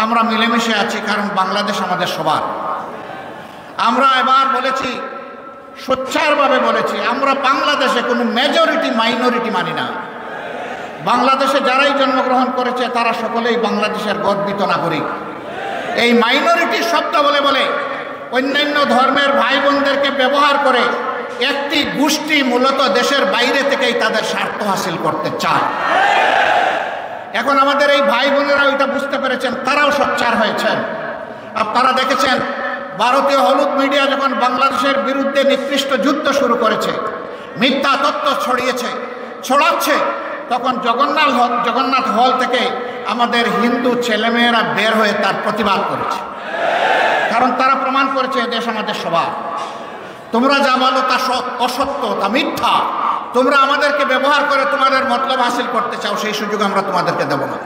আমরা মিলেমিশে আছি, কারণ বাংলাদেশ আমাদের সবার। আমরা এবার বলেছি, সোচ্চারভাবে বলেছি, আমরা বাংলাদেশে কোনো মেজরিটি মাইনরিটি মানি না। বাংলাদেশে যারাই জন্মগ্রহণ করেছে তারা সকলেই বাংলাদেশের গর্বিত নাগরিক। এই মাইনরিটি শব্দ বলে বলে অন্যান্য ধর্মের ভাই বোনদেরকে ব্যবহার করে একটি গোষ্ঠী মূলত দেশের বাইরে থেকেই তাদের স্বার্থ হাসিল করতে চায়। এখন আমাদের এই ভাই বোনেরা ওইটা বুঝতে পেরেছেন, তারাও সোচ্চার হয়েছেন। আপনারা দেখেছেন ভারতীয় হলুদ মিডিয়া যখন বাংলাদেশের বিরুদ্ধে নিকৃষ্ট যুদ্ধ শুরু করেছে, মিথ্যা তথ্য ছড়াচ্ছে, তখন জগন্নাথ হল থেকে আমাদের হিন্দু ছেলেমেয়েরা বের হয়ে তার প্রতিবাদ করেছে। কারণ তারা প্রমাণ করেছে এদেশ আমাদের সবার। তোমরা যা বলো তা অসত্য, তা মিথ্যা। তোমরা আমাদেরকে ব্যবহার করে তোমাদের মতলব হাসিল করতে চাও, সেই সুযোগ আমরা তোমাদেরকে দেব না।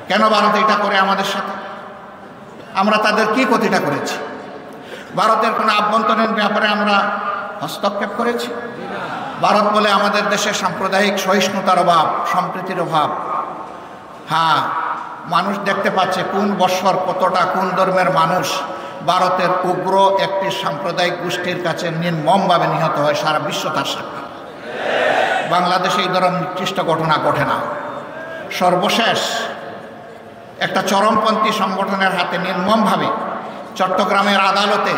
কেন ভারত এটা করে আমাদের সাথে? আমরা তাদের কি ক্ষতিটা করেছি? ভারতের কোনো আভ্যন্তরীণ ব্যাপারে আমরা হস্তক্ষেপ করেছি? ভারত বলে আমাদের দেশে সাম্প্রদায়িক সহিষ্ণুতার অভাব, সম্প্রীতির অভাব। হ্যাঁ, মানুষ দেখতে পাচ্ছে কোন বৎসর কতটা কোন ধর্মের মানুষ ভারতের উগ্র একটি সাম্প্রদায়িক গোষ্ঠীর কাছে নির্মমভাবে নিহত হয়। সারা বিশ্ব তার সাক্ষী। বাংলাদেশে এই ধরনের নিকৃষ্ট ঘটনা ঘটে না। সর্বশেষ একটা চরমপন্থী সংগঠনের হাতে নির্মমভাবে চট্টগ্রামের আদালতে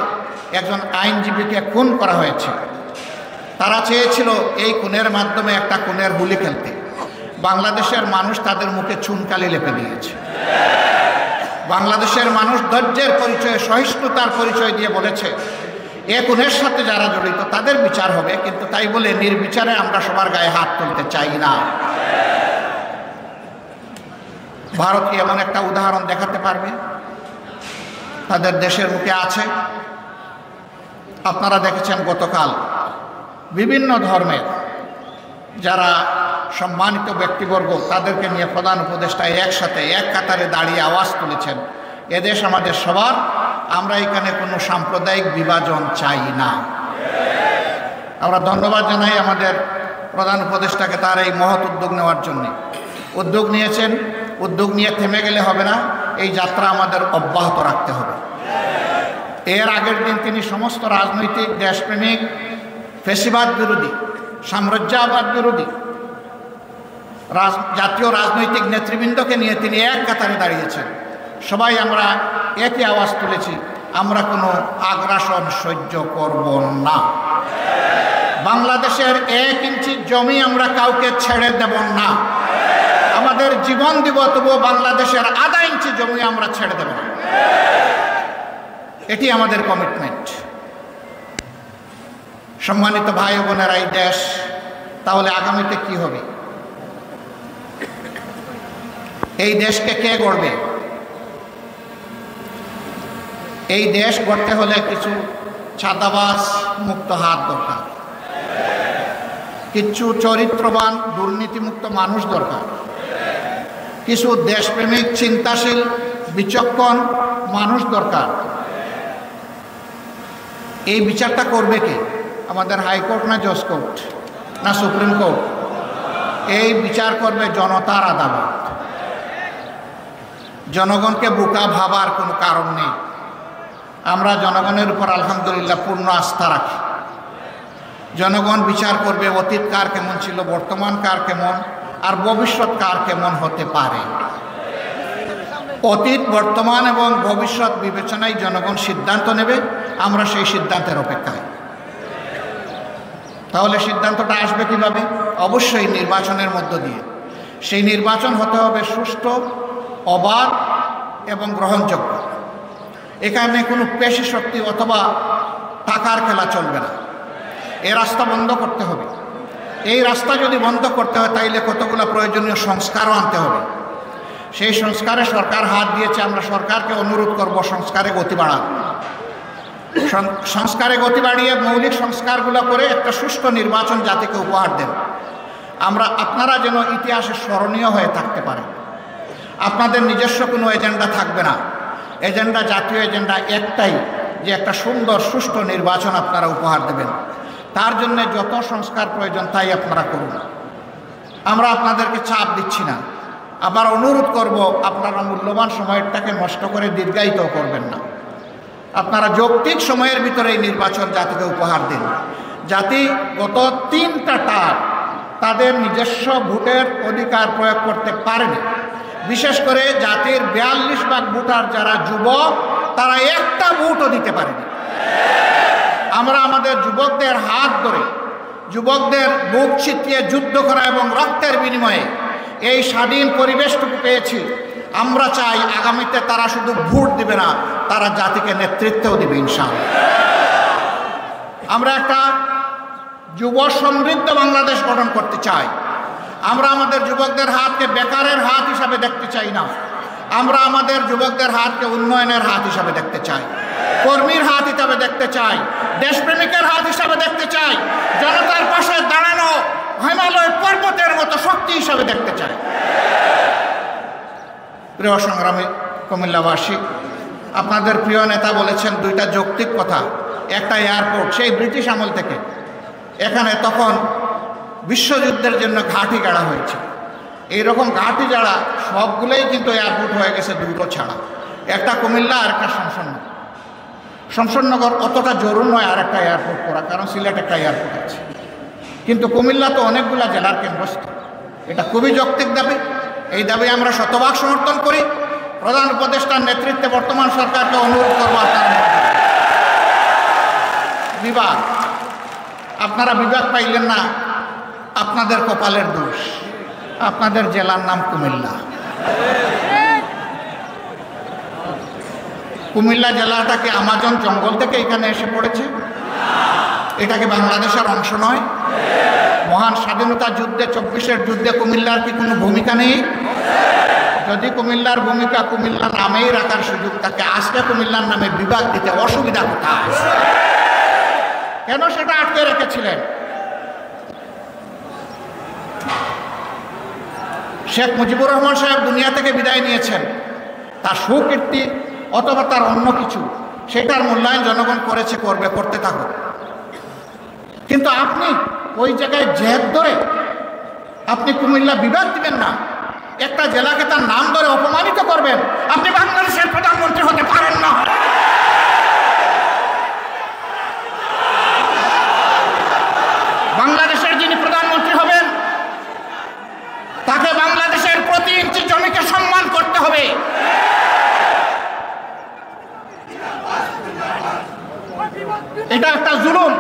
একজন আইনজীবীকে খুন করা হয়েছে। তারা চেয়েছিল এই খুনের মাধ্যমে একটা খুনের হুলি খেলতে। বাংলাদেশের মানুষ তাদের মুখে চুনকালি লেপে দিয়েছে। বাংলাদেশের মানুষ ধৈর্যের পরিচয়ে, সহিষ্ণুতার পরিচয় দিয়ে বলেছে এ খুনের সাথে যারা জড়িত তাদের বিচার হবে, কিন্তু তাই বলে নির্বিচারে আমরা সবার গায়ে হাত তুলতে চাই না। ভারত কি এমন একটা উদাহরণ দেখাতে পারবে? তাদের দেশের মুখে আছে। আপনারা দেখেছেন গতকাল বিভিন্ন ধর্মের যারা সম্মানিত ব্যক্তিবর্গ তাদেরকে নিয়ে প্রধান উপদেষ্টা একসাথে এক কাতারে দাঁড়িয়ে আওয়াজ তুলেছেন, এদেশ আমাদের সবার, আমরা এখানে কোনো সাম্প্রদায়িক বিভাজন চাই না। আমরা ধন্যবাদ জানাই আমাদের প্রধান উপদেষ্টাকে তার এই মহৎ উদ্যোগ নেওয়ার জন্য। উদ্যোগ নিয়েছেন, উদ্যোগ নিয়ে থেমে গেলে হবে না, এই যাত্রা আমাদের অব্যাহত রাখতে হবে। এর আগের দিন তিনি সমস্ত রাজনৈতিক, দেশপ্রেমিক, ফ্যাসিবাদ বিরোধী, সাম্রাজ্যবাদ বিরোধী জাতীয় রাজনৈতিক নেতৃবৃন্দকে নিয়ে তিনি এক কাতারে দাঁড়িয়েছেন। সবাই আমরা একই আওয়াজ তুলেছি, আমরা কোনো আগ্রাসন সহ্য করব না। বাংলাদেশের 1 ইঞ্চি জমি আমরা কাউকে ছেড়ে দেব না। আমাদের জীবন দিব, তবুও বাংলাদেশের আধা ইঞ্চি জমি আমরা ছেড়ে দেব না। এটি আমাদের কমিটমেন্ট। সম্মানিত ভাই বোনেরা, এই দেশ তাহলে আগামীতে কি হবে? এই দেশকে কে গড়বে? এই দেশ গড়তে হলে কিছু ছাদাবাজ মুক্ত হাত দরকার, কিছু চরিত্রবান দুর্নীতিমুক্ত মানুষ দরকার, কিছু দেশপ্রেমিক, চিন্তাশীল, বিচক্ষণ মানুষ দরকার। এই বিচারটা করবে কে? আমাদের হাইকোর্ট না জজ কোর্ট না সুপ্রিম কোর্ট? এই বিচার করবে জনতার আদালত। জনগণকে বোকা ভাবার কোনো কারণ নেই। আমরা জনগণের উপর আলহামদুলিল্লাহ পূর্ণ আস্থা রাখি। জনগণ বিচার করবে অতীত কার কেমন ছিল, বর্তমান কার কেমন, আর ভবিষ্যৎ কার কেমন হতে পারে। অতীত, বর্তমান এবং ভবিষ্যৎ বিবেচনায় জনগণ সিদ্ধান্ত নেবে। আমরা সেই সিদ্ধান্তের অপেক্ষায়। তাহলে সিদ্ধান্তটা আসবে কিভাবে? অবশ্যই নির্বাচনের মধ্য দিয়ে। সেই নির্বাচন হতে হবে সুষ্ঠু, অবাধ এবং গ্রহণযোগ্য। এখানে কোনো পেশি শক্তি অথবা টাকার খেলা চলবে না। এই রাস্তা বন্ধ করতে হবে। এই রাস্তা যদি বন্ধ করতে হয় তাইলে কতগুলো প্রয়োজনীয় সংস্কারও আনতে হবে। সেই সংস্কারে সরকার হাত দিয়েছে। আমরা সরকারকে অনুরোধ করব সংস্কারে গতি বাড়ান। সংস্কারে গতি বাড়িয়ে মৌলিক সংস্কারগুলো করে একটা সুষ্ঠু নির্বাচন জাতিকে উপহার দেন। আপনারা যেন ইতিহাসে স্মরণীয় হয়ে থাকতে পারেন। আপনাদের নিজস্ব কোনো এজেন্ডা থাকবে না। এজেন্ডা, জাতীয় এজেন্ডা একটাই, যে একটা সুন্দর সুষ্ঠু নির্বাচন আপনারা উপহার দেবেন। তার জন্য যত সংস্কার প্রয়োজন তাই আপনারা করুন। আমরা আপনাদেরকে চাপ দিচ্ছি না। আবার অনুরোধ করব, আপনারা মূল্যবান সময়টাকে নষ্ট করে দীর্ঘায়িত করবেন না। আপনারা যৌক্তিক সময়ের ভিতরে এই নির্বাচন জাতিকে উপহার দিন। জাতি গত 3টা টার্ম তাদের নিজস্ব ভোটের অধিকার প্রয়োগ করতে পারেনি। বিশেষ করে জাতির 42 ভাগ ভোটার যারা যুবক, তারা একটা ভোটও দিতে পারেনি। আমরা আমাদের যুবকদের হাত ধরে, যুবকদের বুক ছিটিয়ে যুদ্ধ করা এবং রক্তের বিনিময়ে এই স্বাধীন পরিবেশটুকু পেয়েছি। আমরা চাই আগামীতে তারা শুধু ভোট দিবে না, তারা জাতিকে নেতৃত্বও দিবে ইনশাআল্লাহ। আমরা একটা যুব সমৃদ্ধ বাংলাদেশ গঠন করতে চাই। আমরা আমাদের যুবকদের হাতকে বেকারের হাত হিসাবে দেখতে চাই না। আমরা আমাদের যুবকদের হাতকে উন্নয়নের হাত হিসাবে দেখতে চাই, কর্মীর হাত হিসাবে দেখতে চাই, দেশপ্রেমিকের হাত হিসাবে দেখতে চাই, জনতার পাশে দাঁড়ানো হিমালয় পর্বতের মতো শক্তি হিসাবে দেখতে চাই। প্রিয় সংগ্রামী কুমিল্লাবাসী, আপনাদের প্রিয় নেতা বলেছেন 2টা যৌক্তিক কথা। একটা এয়ারপোর্ট, সেই ব্রিটিশ আমল থেকে এখানে তখন বিশ্বযুদ্ধের জন্য ঘাঁটি গাড়া হয়েছে। এইরকম ঘাঁটি যারা সবগুলোই কিন্তু এয়ারপোর্ট হয়ে গেছে 2টো ছাড়া, একটা কুমিল্লা আর একটা শমশাননগর। অতটা জরুরি নয় আর একটা এয়ারপোর্ট করা, কারণ সিলেট একটা এয়ারপোর্ট আছে, কিন্তু কুমিল্লা তো অনেকগুলা জেলার কেন্দ্রস্থল। এটা খুবই যৌক্তিক দাবি। এই দাবি আমরা শতভাগ সমর্থন করি। প্রধান উপদেষ্টার নেতৃত্বে বর্তমান সরকারকে অনুরোধ করব, আপনারা বিভাগ, আপনারা বিভাগ পাইলেন না, আপনাদের কপালের দোষ। আপনাদের জেলার নাম কুমিল্লা। কুমিল্লা জেলাটাকে আমাজন জঙ্গল থেকে এখানে এসে পড়েছে? এটাকে বাংলাদেশের অংশ নয়? মহান স্বাধীনতা যুদ্ধে, 24-এর যুদ্ধে কুমিল্লার কি কোনো ভূমিকা নেই? যদি কুমিল্লার ভূমিকা কুমিল্লা নামেই রাখার সুযোগ থাকে, আজকে কুমিল্লার নামে বিভাগ দিতে অসুবিধা কোথায়? কেন সেটা আটকে রেখেছিলেন? শেখ মুজিবুর রহমান সাহেব দুনিয়া থেকে বিদায় নিয়েছেন, তার সুকীর্তি অথবা তার অন্য কিছু, সেটার মূল্যায়ন জনগণ করেছে, করবে, করতে থাকুক। কিন্তু আপনি ওই জায়গায় জেদ ধরে আপনি কুমিল্লা বিভাগ দিবেন না, একটা জেলাকে তার নাম ধরে অপমানিত করবেন। আপনি বাংলাদেশের প্রধানমন্ত্রী হতে পারেন না। বাংলাদেশের যিনি প্রধানমন্ত্রী হবেন, তাকে বাংলাদেশের প্রতি ইঞ্চি জমিকে সম্মান করতে হবে। এটা একটা জুলুম,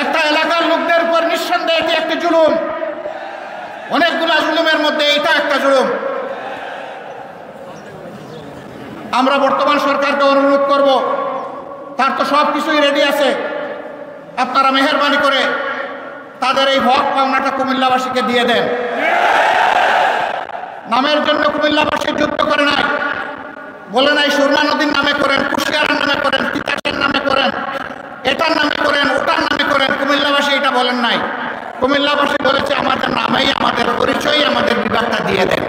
একটা এলাকার লোকদের উপর নিঃসন্দেহে এটি একটি জুলুম। অনেকগুলা জুলুমের মধ্যে এটা একটা জুলুম। আমরা বর্তমান সরকারকে অনুরোধ করব, তার তো সব কিছুই রেডি আছে, আপনারা মেহেরবানি করে তাদের এই হক পাওনাটা কুমিল্লাবাসীকে দিয়ে দেন। নামের জন্য কুমিল্লাবাসী যুদ্ধ করে নাই, বলে নাই সুরমা নদীর নামে করেন, কুশিয়ারার নামে করেন, তিতাসের নামে করেন, এটার নামে করেন, ওটার নামে করেন। কুমিল্লাবাসী এটা বলেন নাই। কুমিল্লাবাসী বলেছে আমাদের নামেই, আমাদের পরিচয়, আমাদের বিভাগটা দিয়ে দেন।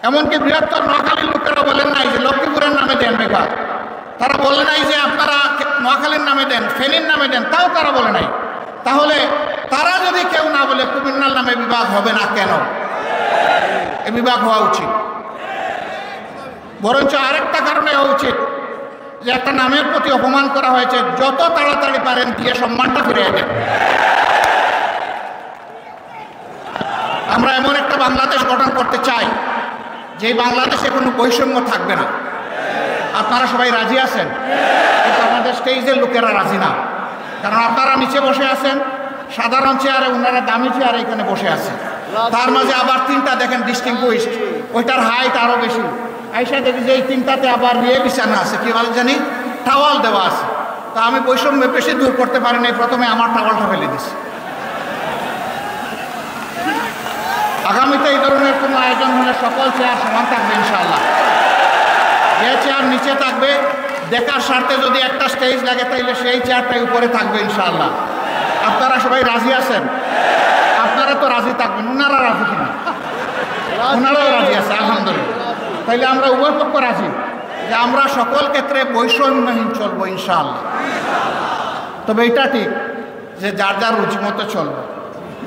এমনকি বৃহত্তর নোয়াখালীর লোকেরা বলেন নাই যে লক্ষ্মীপুরের নামে দেন বিভাগ, তারা বলে নাই যে আপনারা নোয়াখালীর নামে দেন, ফেনীর নামে দেন, তাও তারা বলে নাই। তাহলে তারা যদি কেউ না বলে কুমিল্লার নামে বিভাগ হবে না কেন? এ বিভাগ হওয়া উচিত। বরঞ্চ আরেকটা কারণে হওয়া উচিত যে একটা নামের প্রতি অপমান করা হয়েছে, যত তাড়াতাড়ি পারেন দিয়ে সম্মানটা ফিরিয়ে দেন। আমরা এমন একটা বাংলাদেশ গঠন করতে চাই যে বাংলাদেশে কোনো বৈষম্য থাকবে না। আপনারা সবাই রাজি আছেন? কিন্তু আমাদের স্টেজের লোকেরা রাজি না, কারণ আপনারা নিচে বসে আছেন সাধারণ চেয়ারে, ওনারা দামি চেয়ারে এখানে বসে আছেন। তার মাঝে আবার 3টা দেখেন ডিস্টিংগুইশড, ওইটার হাইট আরও বেশি। আইসা দেখি যে এই 3টাতে আবার বিছানা আছে, কি বলে জানি, টাওয়াল দেওয়া আছে। তো আমি বৈষম্য বেশি দূর করতে পারি নাই, প্রথমে আমার টাওয়ালটা ফেলে দিছি। আগামীতে এই ধরনের কোনো আয়োজন হলে সকল চেয়ার সমান থাকবে ইনশাআল্লাহ। যে চেয়ার নিচে থাকবে, দেখার স্বার্থে যদি একটা স্টেজ লাগে তাইলে সেই চেয়ারটাই উপরে থাকবে ইনশাআল্লাহ। আপনারা সবাই রাজি আছেন? আপনারা তো রাজি থাকবেন, ওনারা রাজি কিনা? ওনারাও রাজি আছে, আলহামদুলিল্লাহ। তাইলে আমরা উভয় পক্ষ রাজি যে আমরা সকল ক্ষেত্রে বৈষম্যহীন চলবো ইনশাআল্লাহ। তবে এটা ঠিক যে যার যার রুচি মতো চলবো।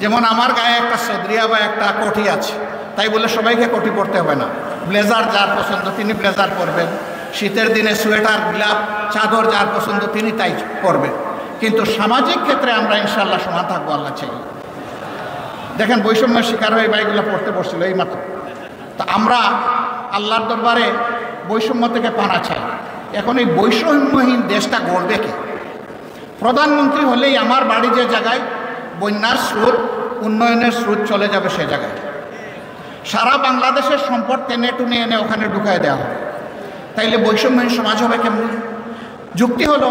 যেমন আমার গায়ে একটা সদরিয়া বা একটা কোটি আছে, তাই বলে সবাইকে কোটি পরতে হবে না। ব্লেজার যার পছন্দ তিনি ব্লেজার পরবেন, শীতের দিনে সোয়েটার গ্লাভ চাদর যার পছন্দ তিনি তাই পরবেন। কিন্তু সামাজিক ক্ষেত্রে আমরা ইনশাআল্লাহ সমান থাকবো আল্লাহ চাই। দেখেন বৈষম্যের শিকার হয়ে বাইকগুলো পড়তে বসছিল এই মাত্র। তা আমরা আল্লাহর দরবারে বৈষম্য থেকে পানা চাই। এখন এই বৈষম্যহীন দেশটা গড়বে কে? প্রধানমন্ত্রী হলেই আমার বাড়ি যে জায়গায় বন্যার স্রোত, উন্নয়নের স্রোত চলে যাবে সে জায়গায়। সারা বাংলাদেশের সম্পদ টেনে টুনে এনে ওখানে ঢুকায় দেওয়া হবে। তাইলে বৈষম্যহীন সমাজ হবে কেমন? যুক্তি হলো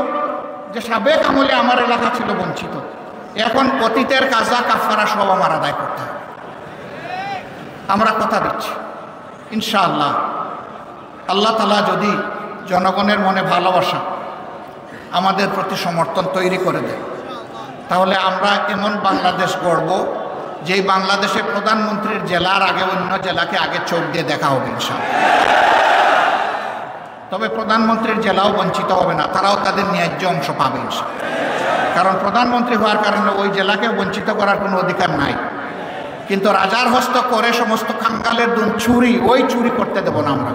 যে সাবেক আমলে আমার এলাকা ছিল বঞ্চিত, এখন অতীতের কাজা কাফারা সব আমার আদায় করতে হবে। আমরা কথা দিচ্ছি ইনশাআল্লাহ আল্লাহ তাআলা যদি জনগণের মনে ভালোবাসা আমাদের প্রতি সমর্থন তৈরি করে দেয়, তাহলে আমরা এমন বাংলাদেশ গড়ব যেই বাংলাদেশে প্রধানমন্ত্রীর জেলার আগে অন্য জেলাকে আগে চোখ দিয়ে দেখা হবে ইনশাআল্লাহ। তবে প্রধানমন্ত্রীর জেলাও বঞ্চিত হবে না, তারাও তাদের ন্যায্য অংশ পাবে ইনশাআল্লাহ। কারণ প্রধানমন্ত্রী হওয়ার কারণে ওই জেলাকে বঞ্চিত করার কোনো অধিকার নাই। কিন্তু রাজার হস্ত করে সমস্ত কাঙ্গালের দুন চুরি, ওই চুরি করতে দেব না আমরা।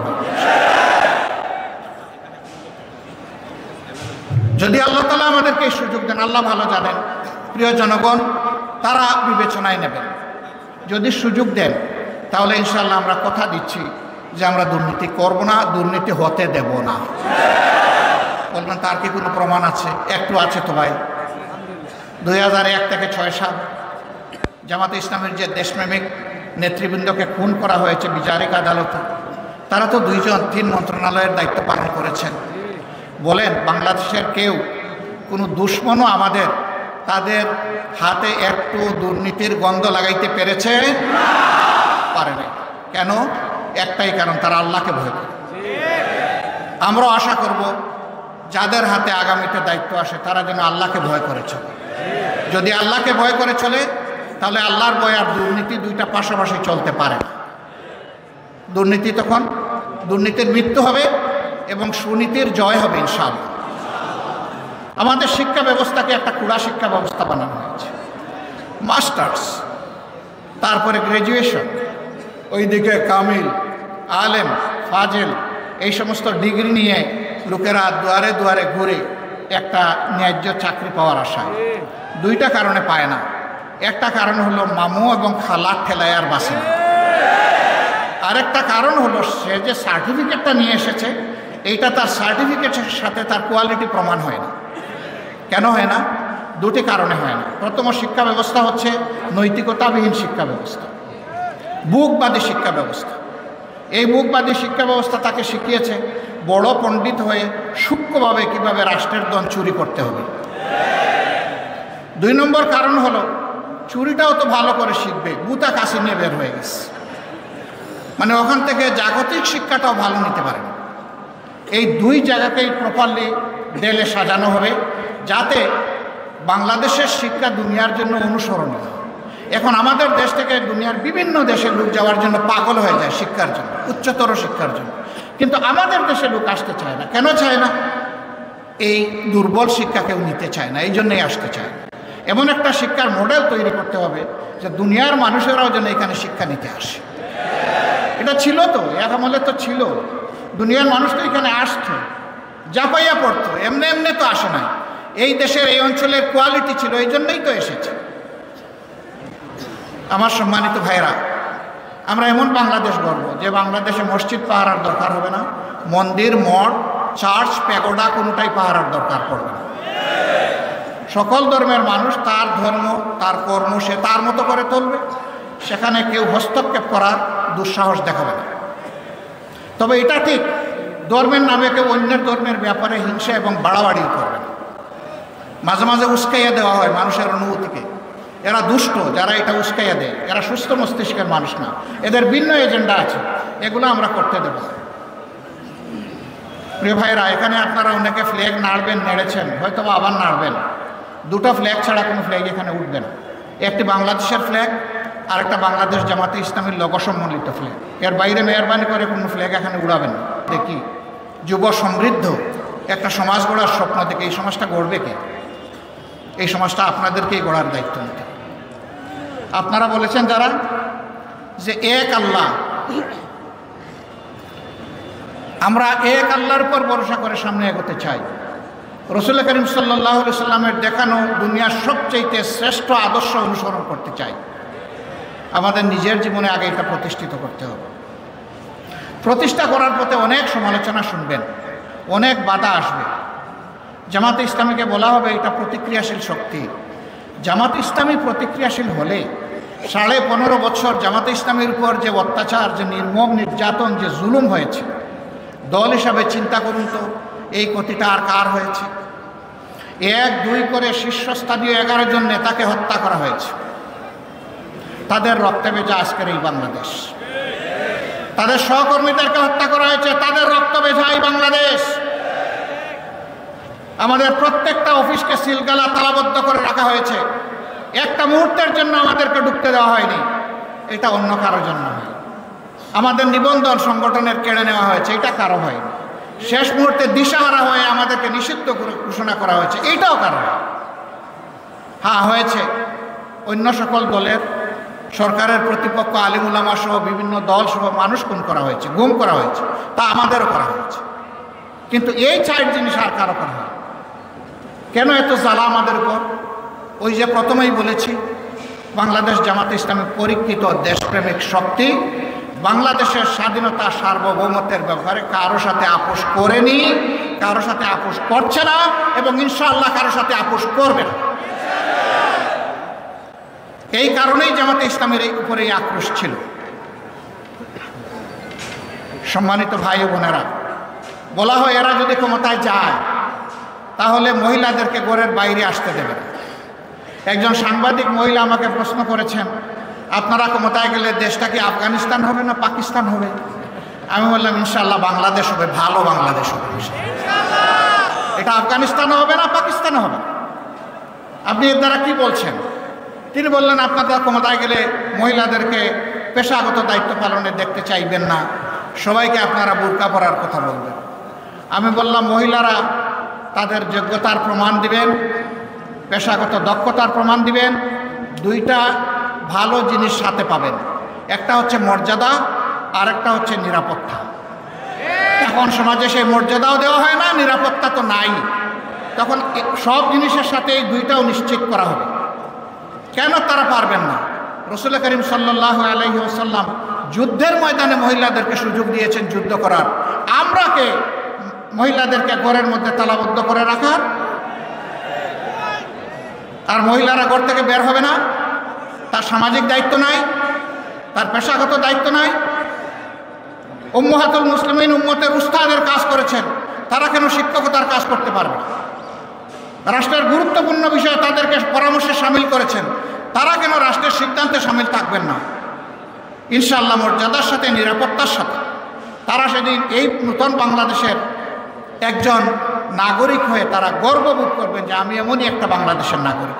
যদি আল্লাহ তাআলা আমাদেরকে এই সুযোগ দেন, আল্লাহ ভালো জানেন, প্রিয় জনগণ তারা বিবেচনায় নেবেন। যদি সুযোগ দেন তাহলে ইনশাআল্লাহ আমরা কথা দিচ্ছি যে আমরা দুর্নীতি করব না, দুর্নীতি হতে দেব না। বলবেন তার কি কোনো প্রমাণ আছে? একটু আছে তো ভাই। 2001 থেকে 6 সাল জামাতে ইসলামের যে দেশপ্রেমিক নেতৃবৃন্দকে খুন করা হয়েছে বিচারিক আদালতে, তারা তো 2-3 মন্ত্রণালয়ের দায়িত্ব পালন করেছেন। বলেন বাংলাদেশের কেউ কোনো দুশ্মনও আমাদের তাদের হাতে একটু দুর্নীতির গন্ধ লাগাইতে পেরেছে? পারে নাই। কেন? একটাই কারণ, তারা আল্লাহকে ভয় করে। আমরাও আশা করব যাদের হাতে আগামীতে দায়িত্ব আসে তারা যেন আল্লাহকে ভয় করে চলে। যদি আল্লাহকে ভয় করে চলে তাহলে আল্লাহর ভয় আর দুর্নীতি দুইটা পাশাপাশি চলতে পারে না। দুর্নীতি তখন দুর্নীতির মৃত্যু হবে এবং সুনীতির জয় হবে ইনশাআল্লাহ। আমাদের শিক্ষা ব্যবস্থাকে একটা কুড়া শিক্ষা ব্যবস্থা বানানো হয়েছে। মাস্টার্স, তারপরে গ্র্যাজুয়েশন, ওইদিকে কামিল, আলেম, ফাজেল, এই সমস্ত ডিগ্রি নিয়ে লোকেরা দুয়ারে দুয়ারে ঘুরে একটা ন্যায্য চাকরি পাওয়ার আশায়। দুইটা কারণে পায় না। একটা কারণ হলো মামু এবং খালার ঠেলায় আর বাসে না। আরেকটা কারণ হলো সে যে সার্টিফিকেটটা নিয়ে এসেছে এইটা তার সার্টিফিকেটের সাথে তার কোয়ালিটি প্রমাণ হয় না। কেন হয় না? দুটি কারণে হয় না। প্রথম শিক্ষা ব্যবস্থা হচ্ছে নৈতিকতাবিহীন শিক্ষা ব্যবস্থা, বুকবাদী শিক্ষা ব্যবস্থা। এই বুকবাদী শিক্ষা ব্যবস্থা তাকে শিখিয়েছে বড় পণ্ডিত হয়ে সূক্ষ্মভাবে কিভাবে রাষ্ট্রের ধন চুরি করতে হবে। 2 নম্বর কারণ হলো চুরিটাও তো ভালো করে শিখবে, গুতা কাশি নিয়ে বের হয়ে গেছে, মানে ওখান থেকে জাগতিক শিক্ষাটাও ভালো নিতে পারে না। এই 2 জায়গাকেই প্রপারলি ডেলে সাজানো হবে যাতে বাংলাদেশের শিক্ষা দুনিয়ার জন্য অনুসরণীয়। এখন আমাদের দেশ থেকে দুনিয়ার বিভিন্ন দেশে লোক যাওয়ার জন্য পাগল হয়ে যায় শিক্ষার জন্য, উচ্চতর শিক্ষার জন্য। কিন্তু আমাদের দেশে লোক আসতে চায় না। কেন চায় না? এই দুর্বল শিক্ষা কেউ নিতে চায় না, এই জন্যই আসতে চায় না। এমন একটা শিক্ষার মডেল তৈরি করতে হবে যে দুনিয়ার মানুষেরাও যেন এখানে শিক্ষা নিতে আসে। এটা ছিল তো, এক আমলে তো ছিল, দুনিয়ার মানুষ তো এখানে আসতো, জাপাইয়া পড়তো, এমনি এমনি তো আসে না। এই দেশের এই অঞ্চলের কোয়ালিটি ছিল, এই জন্যই তো এসেছে। আমার সম্মানিত ভাইরা, আমরা এমন বাংলাদেশ গড়ব যে বাংলাদেশে মসজিদ পাহারার দরকার হবে না, মন্দির, মঠ, চার্চ, প্যাগোডা কোনোটাই পাহারার দরকার পড়বে না। সকল ধর্মের মানুষ তার ধর্ম, তার কর্ম সে তার মতো করে চলবে, সেখানে কেউ হস্তক্ষেপ করার দুঃসাহস দেখাবে না। তবে এটা ঠিক, ধর্মের নামে কেউ অন্যের ধর্মের ব্যাপারে হিংসা এবং বাড়াবাড়িও করবে না। মাঝে মাঝে উস্কাইয়া দেওয়া হয় মানুষের অনুভূতিকে। এরা দুষ্ট, যারা এটা উস্কাইয়া দেয় এরা সুস্থ মস্তিষ্কের মানুষ না, এদের ভিন্ন এজেন্ডা আছে, এগুলো আমরা করতে দেব। প্রিয় ভাইরা, এখানে আপনারা অনেকে ফ্ল্যাগ নাড়বেন, নেড়েছেন, হয়তো আবার নাড়বেন। 2টা ফ্ল্যাগ ছাড়া কোনো ফ্ল্যাগ এখানে উঠবে না। একটি বাংলাদেশের ফ্ল্যাগ আর একটা বাংলাদেশ জামাতে ইসলামীর লোগো সম্বলিত ফ্ল্যাগ। এর বাইরে মেহরবানি করে কোনো ফ্ল্যাগ এখানে উড়াবেন না। দেখি যুব সমৃদ্ধ একটা সমাজ গড়ার স্বপ্ন দেখে এই সমাজটা গড়বে কে? এই সমাজটা আপনাদেরকেই গড়ার দায়িত্ব নিতে। আপনারা বলেছেন যারা যে এক আল্লাহ, আমরা এক আল্লাহর উপর ভরসা করে সামনে এগোতে চাই। রাসূল করিম সাল্লাল্লাহু আলাইহি সাল্লামের দেখানো দুনিয়ার সবচেয়ে শ্রেষ্ঠ আদর্শ অনুসরণ করতে চাই। আমাদের নিজের জীবনে আগে এটা প্রতিষ্ঠিত করতে হবে। প্রতিষ্ঠা করার পথে অনেক সমালোচনা শুনবেন, অনেক বাধা আসবে। জামাতে ইসলামীকে বলা হবে এটা প্রতিক্রিয়াশীল শক্তি। জামাতে ইসলামী প্রতিক্রিয়াশীল হলে 15.5 বছর জামাতে ইসলামীর উপর যে অত্যাচার, যে নির্মম নির্যাতন, যে জুলুম হয়েছে, দল হিসাবে চিন্তা করুন তো এই ক্ষতিটা আর কার হয়েছে? 1-2 করে শীর্ষস্থানীয় 11 জন নেতাকে হত্যা করা হয়েছে। তাদের রক্তে ভেজা আজকের এই বাংলাদেশ। তাদের সহকর্মীদেরকে হত্যা করা হয়েছে, তাদের রক্ত ভেজা এই বাংলাদেশ। আমাদের প্রত্যেকটা অফিসকে সিলগালা তালাবদ্ধ করে রাখা হয়েছে। একটা মুহূর্তের জন্য আমাদেরকে ঢুকতে দেওয়া হয়নি, এটা অন্য কারোর জন্য হয়। আমাদের নিবন্ধন সংগঠনের কেড়ে নেওয়া হয়েছে, এটা কারো হয়নি। শেষ মুহূর্তে দিশাহারা হয়ে আমাদেরকে নিষিদ্ধ ঘোষণা করা হয়েছে, এইটাও কারো হয়। হ্যাঁ, হয়েছে অন্য সকল দলের, সরকারের প্রতিপক্ষ আলিম উলামা সহ বিভিন্ন দল সহ মানুষ খুন করা হয়েছে, গুম করা হয়েছে, তা আমাদেরও করা হয়েছে। কিন্তু এই 4 জিনিস আর কারো করা হয় কেন? এত জ্বালা আমাদের উপর। ওই যে প্রথমেই বলেছি, বাংলাদেশ জামাতে ইসলামী পরীক্ষিত দেশপ্রেমিক শক্তি বাংলাদেশের স্বাধীনতা সার্বভৌমত্বের ব্যাপারে কারো সাথে আপোষ করেনি, কারো সাথে আপোষ করছে না, এবং ইনশাআল্লাহ কারো সাথে আপোষ করবে না। এই কারণেই জামাতে ইসলামের এই উপরে আক্রোশ ছিল। সম্মানিত ভাই ও বোনেরা, বলা হয় এরা যদি ক্ষমতায় যায় তাহলে মহিলাদেরকে ঘরের বাইরে আসতে দেবে না। একজন সাংবাদিক মহিলা আমাকে প্রশ্ন করেছেন, আপনারা ক্ষমতায় গেলে দেশটা কি আফগানিস্তান হবে না পাকিস্তান হবে? আমি বললাম ইনশাআল্লাহ বাংলাদেশ হবে, ভালো বাংলাদেশ হবে। এটা আফগানিস্তানও হবে না, পাকিস্তানও হবে না। আপনি এর দ্বারা কি বলছেন? তিনি বললেন, আপনারা ক্ষমতায় গেলে মহিলাদেরকে পেশাগত দায়িত্ব পালনে দেখতে চাইবেন না, সবাইকে আপনারা বুরকা পরার কথা বলবেন। আমি বললাম, মহিলারা তাদের যোগ্যতার প্রমাণ দিবেন, পেশাগত দক্ষতার প্রমাণ দিবেন। 2টা ভালো জিনিস সাথে পাবেন, একটা হচ্ছে মর্যাদা, আর একটা হচ্ছে নিরাপত্তা। এখন সমাজে সেই মর্যাদাও দেওয়া হয় না, নিরাপত্তা তো নাই। তখন সব জিনিসের সাথে এই 2টাও নিশ্চিত করা হবে। কেন তারা পারবেন না? রাসূল করিম সাল্লাল্লাহু আলাইহি ওয়াসাল্লাম যুদ্ধের ময়দানে মহিলাদেরকে সুযোগ দিয়েছেন যুদ্ধ করার। আমরা কে মহিলাদেরকে ঘরের মধ্যে তালাবদ্ধ করে রাখার? আর মহিলারা ঘর থেকে বের হবে না? তার সামাজিক দায়িত্ব নাই, তার পেশাগত দায়িত্ব নাই? উম্মাহাতুল মুসলিমিন উম্মতের উস্তাদের কাজ করেছেন, তারা কেন শিক্ষকতার কাজ করতে পারবে না? রাষ্ট্রের গুরুত্বপূর্ণ বিষয়ে তাদেরকে পরামর্শে সামিল করেছেন, তারা কেন রাষ্ট্রের সিদ্ধান্তে সামিল থাকবেন না? ইনশাআল্লাহ মর্যাদার সাথে, নিরাপত্তার সাথে তারা সেদিন এই নূতন বাংলাদেশের একজন নাগরিক হয়ে তারা গর্ববোধ করবেন যে আমি এমনই একটা বাংলাদেশের নাগরিক।